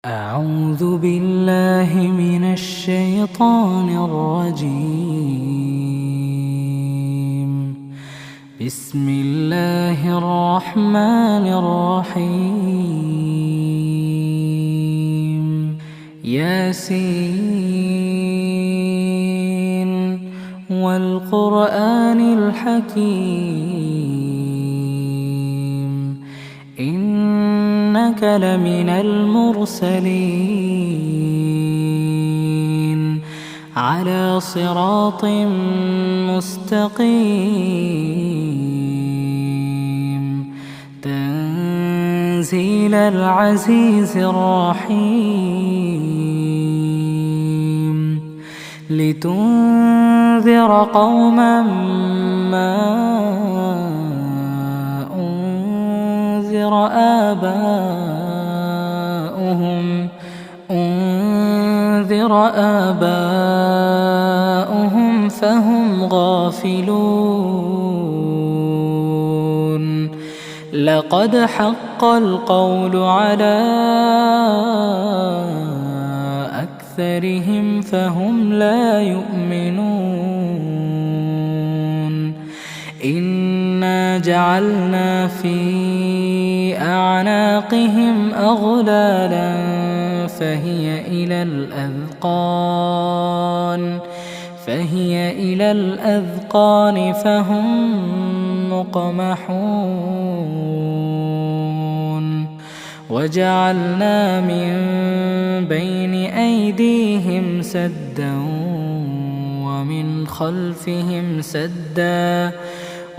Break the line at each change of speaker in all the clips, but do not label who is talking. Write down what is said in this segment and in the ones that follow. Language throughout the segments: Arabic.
أعوذ بالله من الشيطان الرجيم. بسم الله الرحمن الرحيم. ياسين والقرآن الحكيم إنك لمن المرسلين على صراط مستقيم تنزيل العزيز الرحيم لتنذر قوما ما أنذر آباؤهم فهم غافلون. لقد حق القول على أكثرهم فهم لا يؤمنون. إنا جعلنا في أعناقهم أغلالا فهي إلى الأذقان فهم مقمحون. وجعلنا من بين أيديهم سدا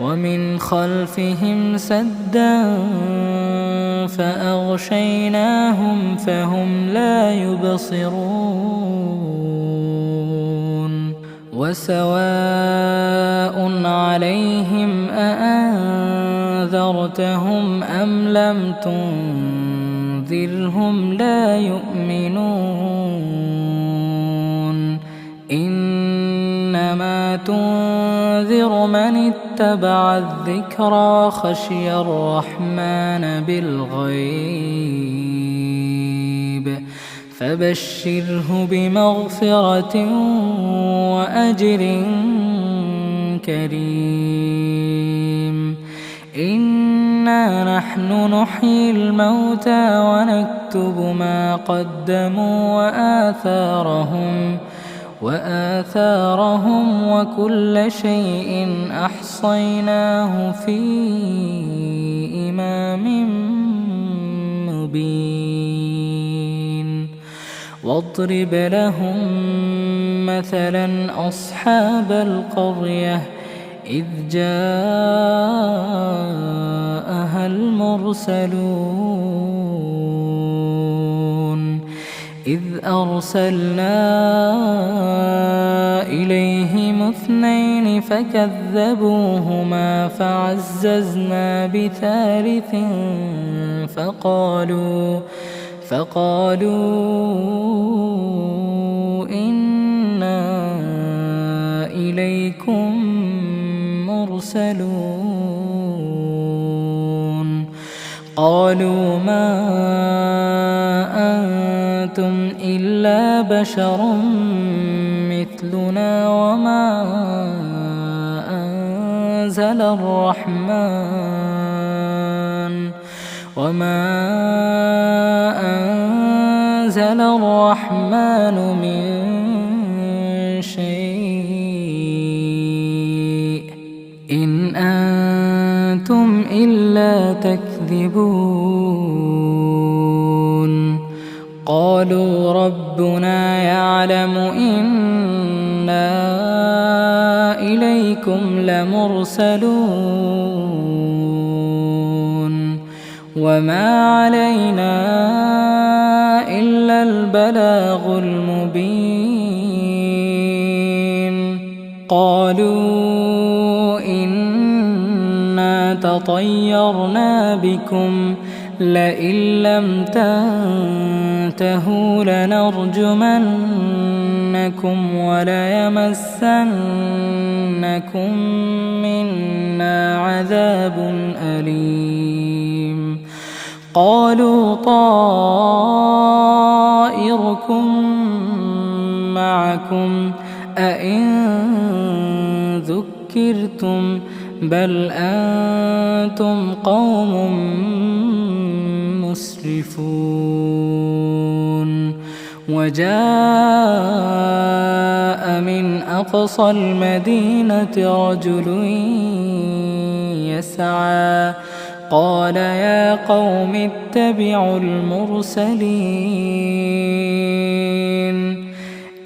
ومن خلفهم سدا فأغشيناهم فهم لا يبصرون. وسواء عليهم أأنذرتهم أم لم تنذرهم لا يؤمنون. إنما تنذر من اتبع الذكر وخشي الرحمن بالغيب فبشره بمغفرة وأجر كريم. إنا نحن نحيي الموتى ونكتب ما قدموا وآثارهم وكل شيء أحصيناه في إمام مبين. واضرب لهم مثلا أصحاب القرية إذ جاءها المرسلون إذ أرسلنا إليهم 2 فكذبوهما فعززنا بثالث فقالوا إنا إليكم مرسلون. قالوا ما أنتم إلا بشر مثلنا وما أنزل الرحمن من شيء إن أنتم إلا تكذبون. قالوا ربنا يعلم إنا إليكم لمرسلون وما علينا إلا البلاغ المبين. قالوا إنا تطيرنا بكم لئن لم تنتهوا لنرجمنكم وليمسنكم منا عذاب أليم. قالوا طائركم طائركم معكم أئن ذكرتم بل أنتم قوم مسرفون وجاء من أقصى المدينة رجل يسعى قال يا قوم اتبعوا المرسلين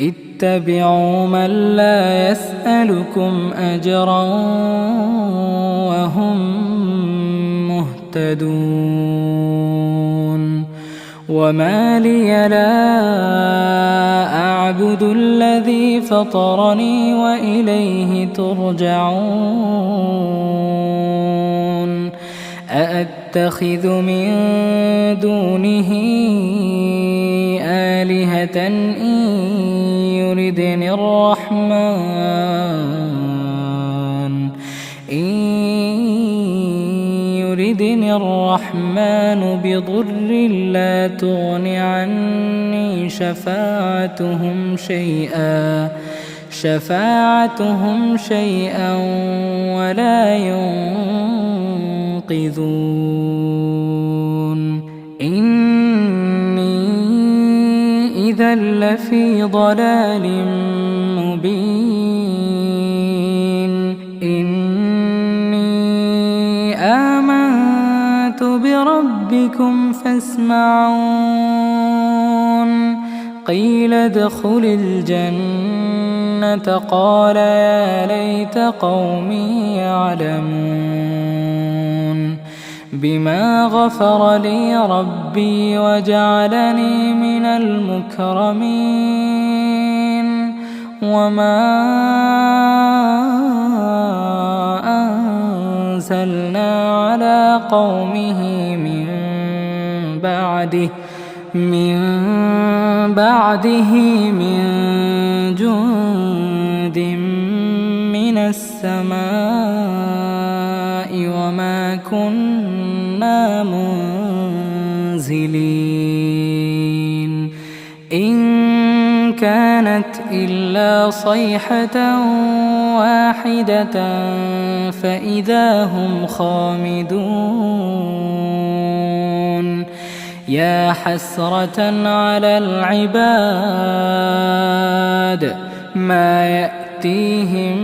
اتبعوا من لا يسألكم أجرا وهم مهتدون وما لي لا أعبد الذي فطرني وإليه ترجعون أأتخذ من دونه آلهة إن يردني الرحمن بضر لا تغن عني شفاعتهم شيئا ولا ينقذون إني إذا لفي ضلال مبين إني آمنت بربكم فاسمعون قيل ادخل الجنة قال يا ليت قومي يعلمون بما غفر لي ربي وجعلني من المكرمين وما أنزلنا على قومه من بعده من جند من السماء وما كنا منزلين إن كانت إلا صيحة واحدة فإذا هم خامدون يا حسرة على العباد ما يأتيهم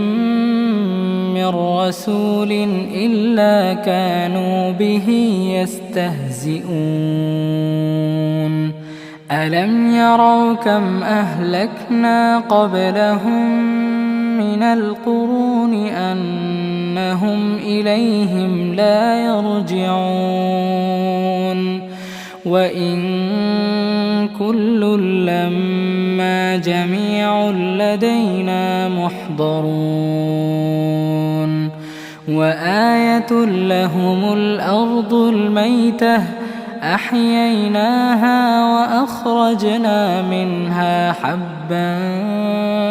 من رسول إلا كانوا به يستهزئون ألم يروا كم أهلكنا قبلهم من القرون أنهم إليهم لا يرجعون وإن كل لما جميع لدينا محضرون وآية لهم الأرض الميتة أحييناها وأخرجنا منها حبا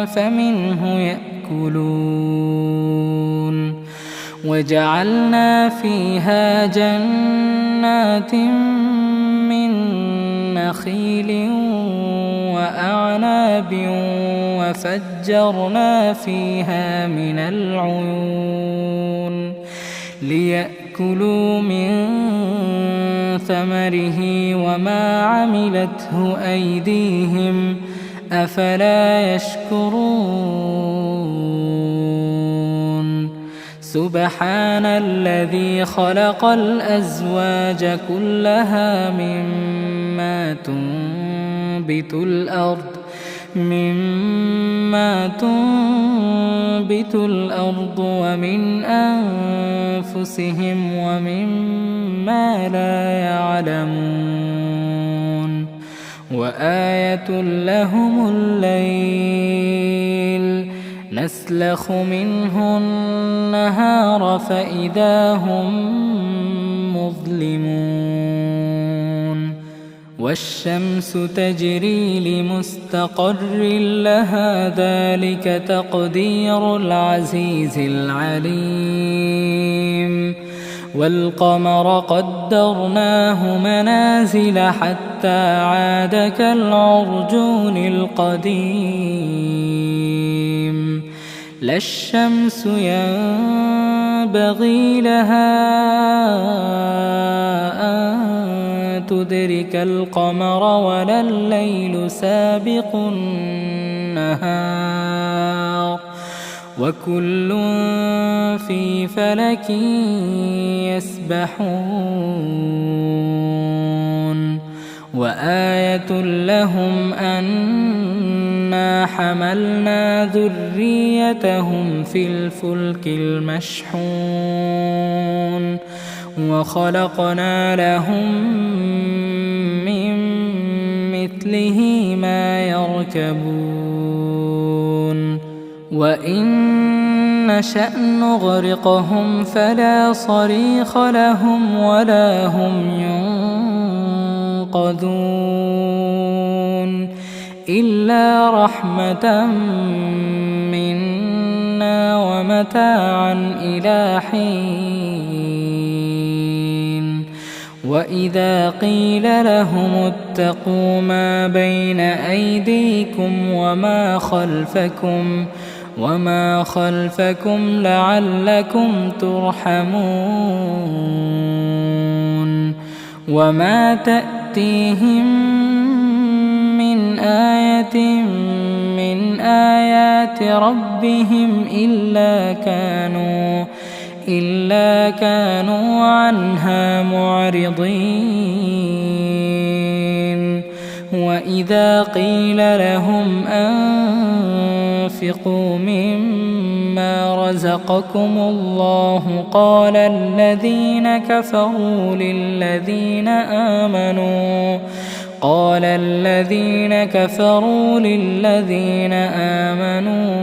فمنه يأكلون وجعلنا فيها جنات من نخيل وأعناب وفجرنا فيها من العيون ليأكلوا من ثمره وما عملته أيديهم أفلا يشكرون سبحان الذي خلق الأزواج كلها مما تنبت الأرض ومن أنفسهم ومما لا يعلمون وآية لهم الليل نسلخ منه النهار فإذا هم مظلمون والشمس تجري لمستقر لها ذلك تقدير العزيز العليم والقمر قدرناه منازل حتى عاد كالعرجون القديم لا الشمس ينبغي لها أن تدرك القمر ولا الليل سابق النهار وكل في فلك يسبحون وآية لهم أنا حملنا ذريتهم في الفلك المشحون وخلقنا لهم من مثله ما يركبون وإن نشأ نغرقهم فلا صريخ لهم ولا هم ينقذون إلا رحمة منا ومتاعا إلى حين وإذا قيل لهم اتقوا ما بين أيديكم وما خلفكم لعلكم ترحمون وما تأتيهم من آية من آيات ربهم إلا كانوا عنها معرضين وإذا قيل لهم أنفقوا مما رزقكم الله قال الذين كفروا للذين آمنوا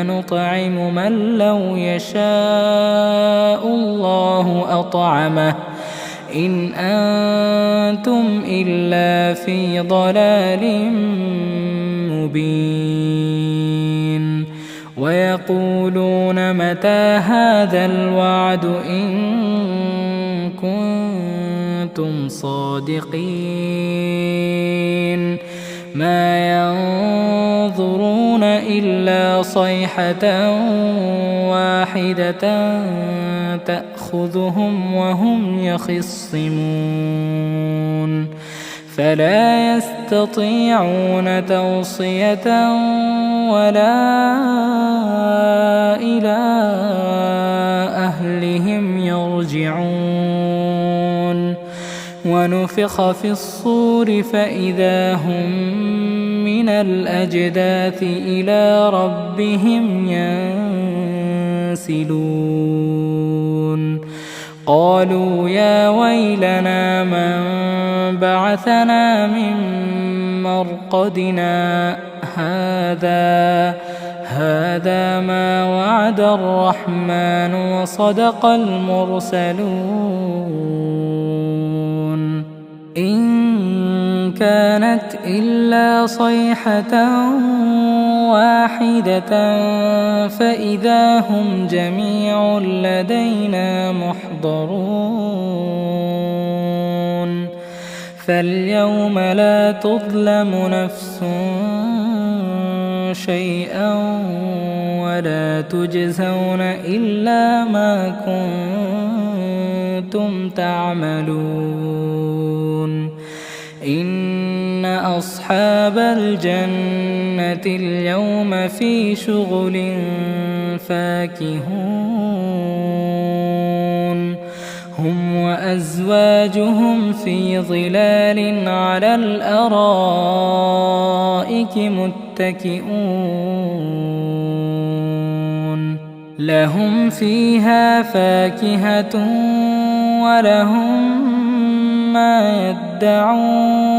أنطعم من لو يشاء الله أطعمه إن أنتم إلا في ضلال مبين ويقولون متى هذا الوعد إن كنتم صادقين ما ينظرون إلا صيحة واحدة تأخذهم وهم يخصمون فلا يستطيعون توصية ولا إلى أهلهم يرجعون ونفخ في الصور فإذا هم من الأجداث إلى ربهم ينسلون قالوا يا ويلنا من بعثنا من مرقدنا هذا ما وعد الرحمن وصدق المرسلون إن كانت إلا صيحة واحدة فإذا هم جميع لدينا محضرون فاليوم لا تظلم نفس شيئا ولا تجزون إلا ما كنتم تعملون إن أصحاب الجنة اليوم في شغل فاكهون هم وأزواجهم في ظلال على الأرائك متكئون لهم فيها فاكهة ولهم ما يدعون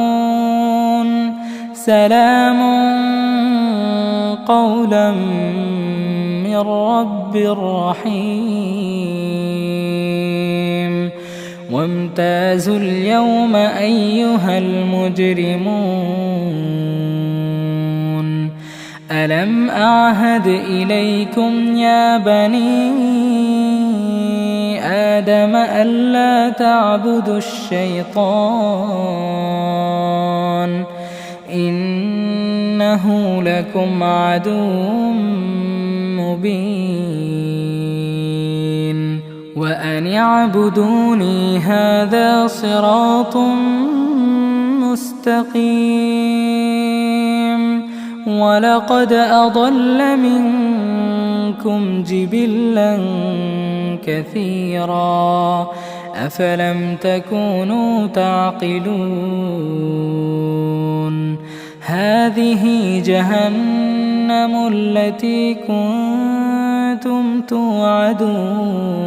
سلام قولا من رب رحيم وامتازوا اليوم أيها المجرمون ألم أعهد إليكم يا بني آدم ألا تعبدوا الشيطان إنه لكم عدو مبين وأن اعبدوني هذا صراط مستقيم ولقد أضل منكم جبلا كثيرا أفلم تكونوا تعقلون هذه جهنم التي كنتم توعدون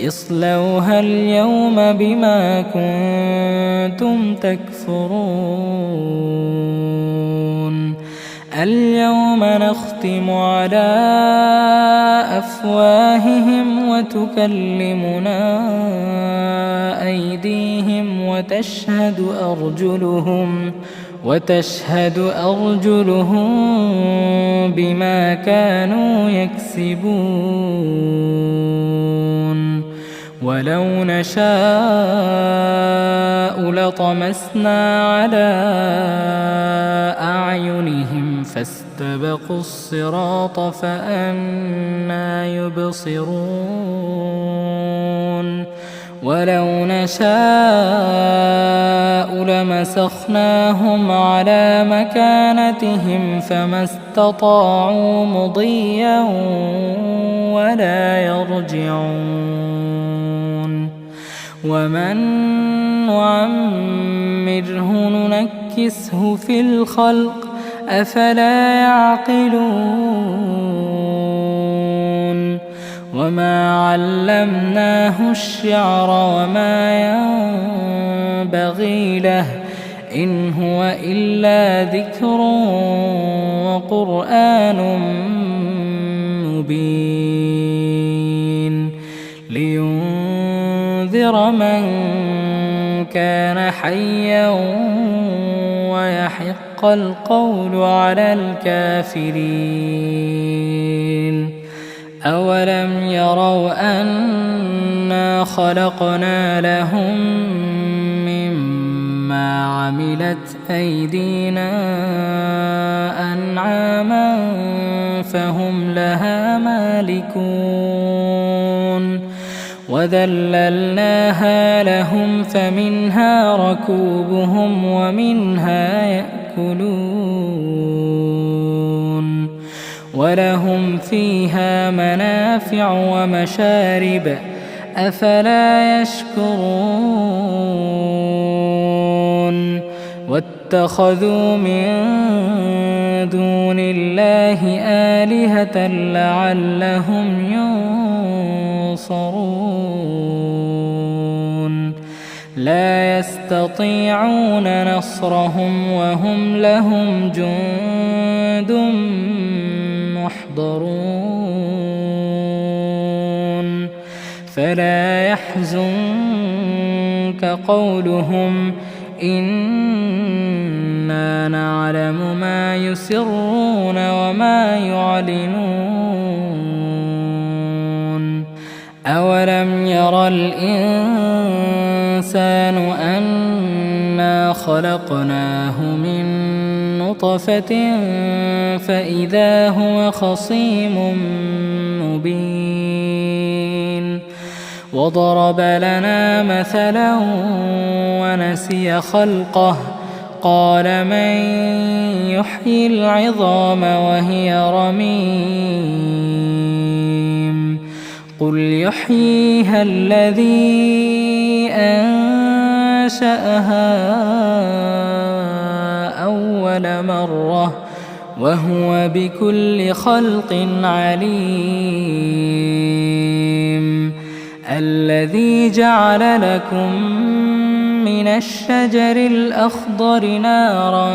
اصلوها اليوم بما كنتم تكفرون اليوم نختم على أفواههم وتكلمنا أيديهم وتشهد أرجلهم بما كانوا يكسبون ولو نشاء لطمسنا على أعينهم فاستبقوا الصراط فأنى يبصرون ولو نشاء لمسخناهم على مكانتهم فما استطاعوا مضيا ولا يرجعون ومن نعمره ننكسه في الخلق أفلا يعقلون وما علمناه الشعر وما ينبغي له إن هو إلا ذكر وقرآن مبين لينذر من كان حيا ويحق القول على الكافرين أولم يروا أنا خلقنا لهم مما عملت أيدينا أنعاما فهم لها مالكون وذللناها لهم فمنها ركوبهم ومنها يأكلون ولهم فيها منافع ومشارب أفلا يشكرون واتخذوا من دون الله آلهة لعلهم ينصرون لا يستطيعون نصرهم وهم لهم جند محضرون فلا يحزنك قولهم إنا نعلم ما يسرون وما يعلنون أولم ير الإنسان أنا خلقناه من نطفة فإذا هو خصيم مبين وضرب لنا مثلا ونسي خلقه قال من يحيي العظام وهي رميم قل يحييها الذي أنشأها أول مرة وهو بكل خلق عليم الذي جعل لكم من الشجر الأخضر نارا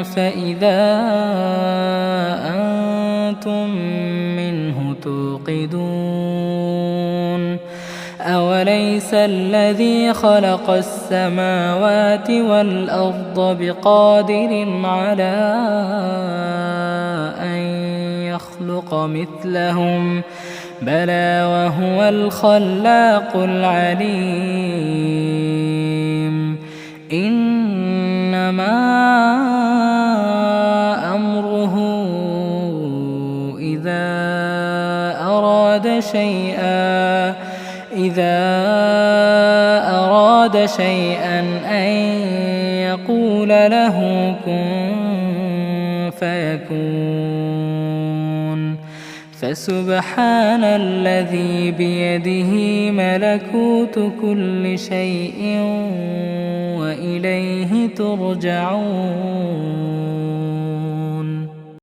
فإذا أنتم منه توقدون أوليس الذي خلق السماوات والأرض بقادر على أن يخلق مثلهم بلى وهو الخلاق العليم إنما أمره إذا أراد شيئا أن يقول له كن فيكون فسبحان الذي بيده ملكوت كل شيء وإليه ترجعون.